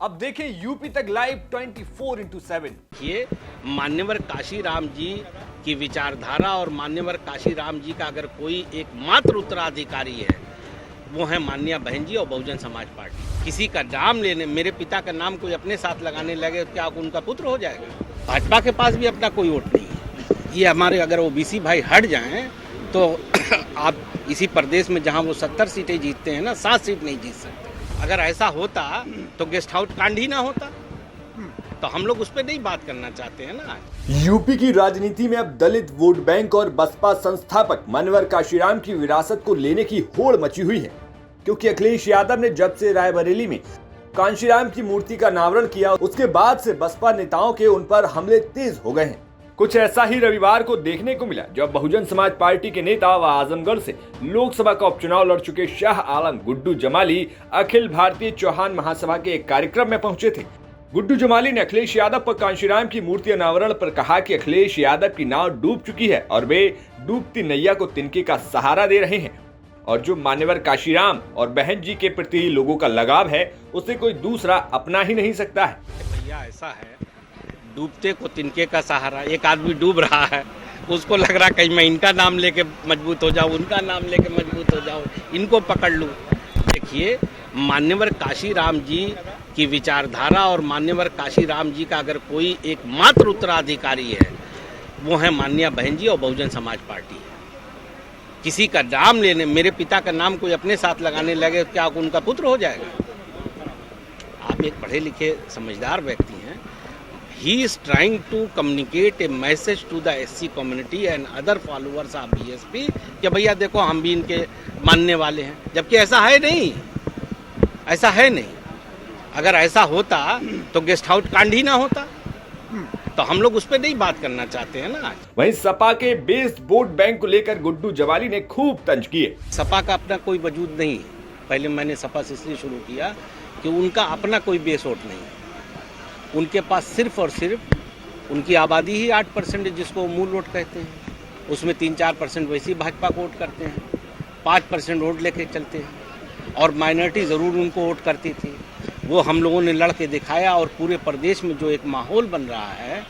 अब देखें यूपी तक लाइव 24/7। ये मान्यवर काशीराम जी की विचारधारा और मान्यवर काशीराम जी का अगर कोई एकमात्र उत्तराधिकारी है वो है मान्या बहन जी और बहुजन समाज पार्टी। किसी का नाम लेने, मेरे पिता का नाम कोई अपने साथ लगाने लगे तो क्या उनका पुत्र हो जाएगा? भाजपा के पास भी अपना कोई वोट नहीं है। ये हमारे अगर ओबीसी भाई हट जाएं तो आप इसी प्रदेश में जहां वो 70 सीटें जीतते हैं ना, 7 सीट नहीं जीत सकते। अगर ऐसा होता तो गेस्ट हाउस कांड ही ना होता। तो हम लोग उस पर नहीं बात करना चाहते हैं ना। यूपी की राजनीति में अब दलित वोट बैंक और बसपा संस्थापक मान्यवर काशीराम की विरासत को लेने की होड़ मची हुई है, क्योंकि अखिलेश यादव ने जब से रायबरेली में कांशीराम की मूर्ति का अनावरण किया, उसके बाद से बसपा नेताओं के उन पर हमले तेज हो गए हैं। कुछ ऐसा ही रविवार को देखने को मिला जब बहुजन समाज पार्टी के नेता व आजमगढ़ से लोकसभा का उपचुनाव लड़ चुके शाह आलम गुड्डू जमाली अखिल भारतीय चौहान महासभा के एक कार्यक्रम में पहुंचे थे। गुड्डू जमाली ने अखिलेश यादव पर कांशीराम की मूर्ति अनावरण पर कहा कि अखिलेश यादव की नाव डूब चुकी है और वे डूबती नैया को तिनके का सहारा दे रहे हैं, और जो मान्यवर काशीराम और बहन जी के प्रति लोगों का लगाव है उसे कोई दूसरा अपना ही नहीं सकता है। भैया ऐसा है, डूबते को तिनके का सहारा। एक आदमी डूब रहा है, उसको लग रहा कहीं मैं इनका नाम लेके मजबूत हो जाऊं, उनका नाम लेके मजबूत हो जाऊं, इनको पकड़ लूं। देखिए, मान्यवर काशीराम जी की विचारधारा और मान्यवर काशीराम जी का अगर कोई एकमात्र उत्तराधिकारी है वो है मान्या बहन जी और बहुजन समाज पार्टी। किसी का नाम लेने, मेरे पिता का नाम कोई अपने साथ लगाने लगे तो क्या उनका पुत्र हो जाएगा? आप एक पढ़े लिखे समझदार व्यक्ति हैं। He is trying to communicate a message to the SC community and other followers of BSP कि भैया देखो हम भी इनके मानने वाले हैं, जबकि ऐसा है नहीं, ऐसा है नहीं। अगर ऐसा होता तो गेस्ट हाउस कांड ही ना होता। तो हम लोग उस पर नहीं बात करना चाहते हैं ना। वहीं सपा के बेस वोट बैंक को लेकर गुड्डू जमाली ने खूब तंज किए। सपा का अपना कोई वजूद नहीं है। पहले मैंने सपा से इसलिए शुरू किया कि उनका अपना कोई बेस वोट नहीं है। उनके पास सिर्फ और सिर्फ उनकी आबादी ही 8% है, जिसको मूल वोट कहते हैं। उसमें 3-4% वैसे ही भाजपा को वोट करते हैं, 5% वोट लेके चलते हैं, और माइनॉरिटी ज़रूर उनको वोट करती थी। वो हम लोगों ने लड़ के दिखाया, और पूरे प्रदेश में जो एक माहौल बन रहा है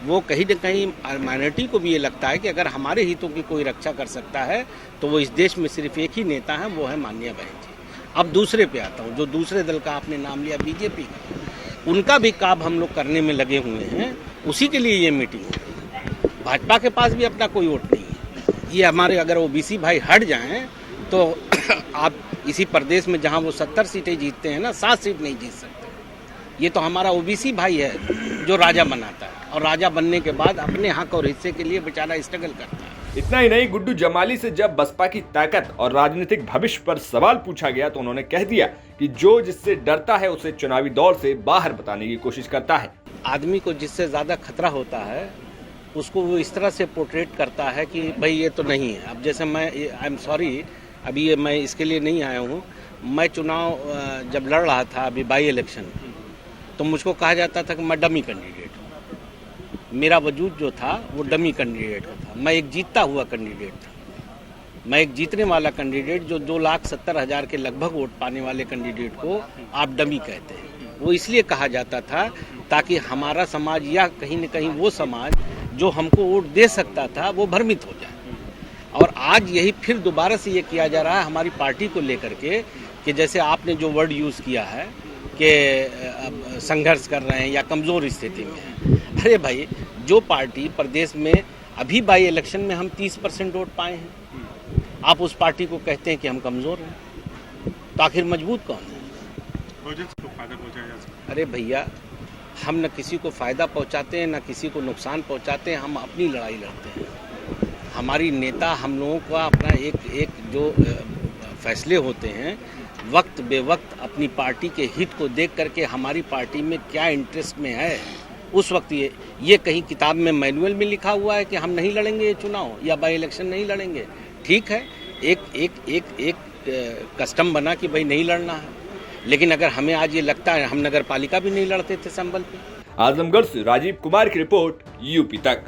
वो कहीं न कहीं माइनॉरिटी को भी ये लगता है कि अगर हमारे हितों की कोई रक्षा कर सकता है तो वो इस देश में सिर्फ एक ही नेता है, वो है मान्या बहन जी। अब दूसरे पे आता हूँ, जो दूसरे दल का आपने नाम लिया बीजेपी का, उनका भी काम हम लोग करने में लगे हुए हैं। उसी के लिए ये मीटिंग है। भाजपा के पास भी अपना कोई वोट नहीं है। ये हमारे अगर ओबीसी भाई हट जाएं तो आप इसी प्रदेश में जहां वो 70 सीटें जीतते हैं ना, 7 सीट नहीं जीत सकते। ये तो हमारा ओबीसी भाई है जो राजा बनाता है, और राजा बनने के बाद अपने हक और हिस्से के लिए बेचारा स्ट्रगल करता है। इतना ही नहीं, गुड्डू जमाली से जब बसपा की ताकत और राजनीतिक भविष्य पर सवाल पूछा गया तो उन्होंने कह दिया कि जो जिससे डरता है उसे चुनावी दौर से बाहर बताने की कोशिश करता है। आदमी को जिससे ज्यादा खतरा होता है उसको वो इस तरह से पोर्ट्रेट करता है कि भाई ये तो नहीं है। अब जैसे मैं, आई एम सॉरी, अभी ये मैं इसके लिए नहीं आया हूँ। मैं चुनाव जब लड़ रहा था अभी बाई इलेक्शन, तो मुझको कहा जाता था कि मैं डमी कैंडिडेट हूँ। मेरा वजूद जो था वो डमी कैंडिडेट था। मैं एक जीतता हुआ कैंडिडेट था। मैं एक जीतने वाला कैंडिडेट, जो 2,70,000 के लगभग वोट पाने वाले कैंडिडेट को आप डमी कहते हैं। वो इसलिए कहा जाता था ताकि हमारा समाज या कहीं न कहीं वो समाज जो हमको वोट दे सकता था वो भ्रमित हो जाए। और आज यही फिर दोबारा से ये किया जा रहा है हमारी पार्टी को लेकर के, कि जैसे आपने जो वर्ड यूज़ किया है कि संघर्ष कर रहे हैं या कमज़ोर स्थिति में है। अरे भाई, जो पार्टी प्रदेश में अभी बाई इलेक्शन में हम 30% वोट पाए हैं, आप उस पार्टी को कहते हैं कि हम कमज़ोर हैं, तो आखिर मजबूत कौन है? अरे भैया, हम न किसी को फ़ायदा पहुंचाते हैं न किसी को नुकसान पहुंचाते हैं, हम अपनी लड़ाई लड़ते हैं। हमारी नेता, हम लोगों का अपना एक जो फैसले होते हैं वक्त बेवक्त अपनी पार्टी के हित को देख करके, हमारी पार्टी में क्या इंटरेस्ट में है उस वक्त ये कहीं किताब में मैनुअल में लिखा हुआ है कि हम नहीं लड़ेंगे ये चुनाव या बाई इलेक्शन नहीं लड़ेंगे। ठीक है, एक कस्टम बना कि भाई नहीं लड़ना है, लेकिन अगर हमें आज ये लगता है, हम नगर पालिका भी नहीं लड़ते थे संबल पे। आजमगढ़ से राजीव कुमार की रिपोर्ट, यूपी तक।